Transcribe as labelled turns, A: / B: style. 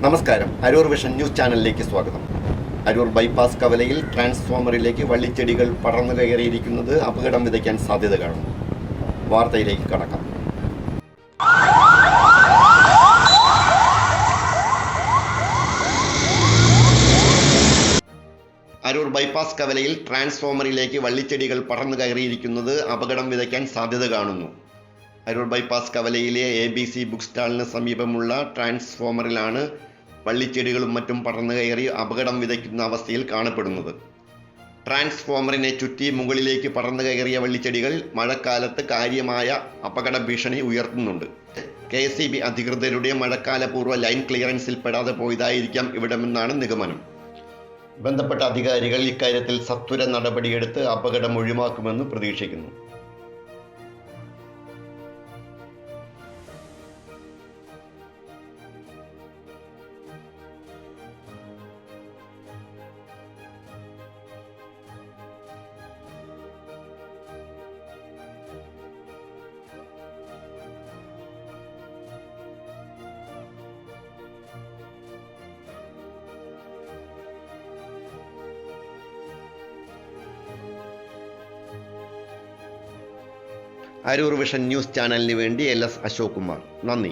A: നമസ്കാരം. Aroor vision news ചാനലിലേക്ക് സ്വാഗതം. അരൂർ ബൈപ്പാസ് കവലയിൽ ട്രാൻസ്ഫോമറിലേക്ക് വള്ളിച്ചെടികൾ പടർന്നു കയറിയിരിക്കുന്നത് അപകടം വിതയ്ക്കാൻ സാധ്യത കാണുന്നു. വാർത്തയിലേക്ക് കടക്കാം. അരൂർ ബൈപ്പാസ് കവലയിൽ ട്രാൻസ്ഫോമറിലേക്ക് വള്ളിച്ചെടികൾ പടർന്നു കയറിയിരിക്കുന്നത് അപകടം വിതയ്ക്കാൻ സാധ്യത കാണുന്നു. അരൂർ ബൈപ്പാസ് കവലയിലെ ABC ബുക്ക് സ്റ്റാളിന് സമീപമുള്ള ട്രാൻസ്ഫോമറിലാണ് വള്ളിച്ചെടികളും മറ്റും പടർന്നു കയറി അപകടം വിതയ്ക്കുന്ന അവസ്ഥയിൽ കാണപ്പെടുന്നത്. ട്രാൻസ്ഫോമറിനെ ചുറ്റി മുകളിലേക്ക് പടർന്നു കയറിയ വള്ളിച്ചെടികൾ മഴക്കാലത്ത് കാര്യമായ അപകട ഭീഷണി ഉയർത്തുന്നുണ്ട്. KSEB അധികൃതരുടെ മഴക്കാലപൂർവ്വ ലൈൻ ക്ലിയറൻസിൽ പെടാതെ പോയതായിരിക്കാം ഇവിടമെന്നാണ് നിഗമനം. ബന്ധപ്പെട്ട അധികാരികൾ ഇക്കാര്യത്തിൽ സത്വര നടപടിയെടുത്ത് അപകടം ഒഴിവാക്കുമെന്ന് പ്രതീക്ഷിക്കുന്നു. അരൂർ വിഷൻ ന്യൂസ് ചാനലിന് വേണ്ടി LS അശോക് കുമാർ. നന്ദി.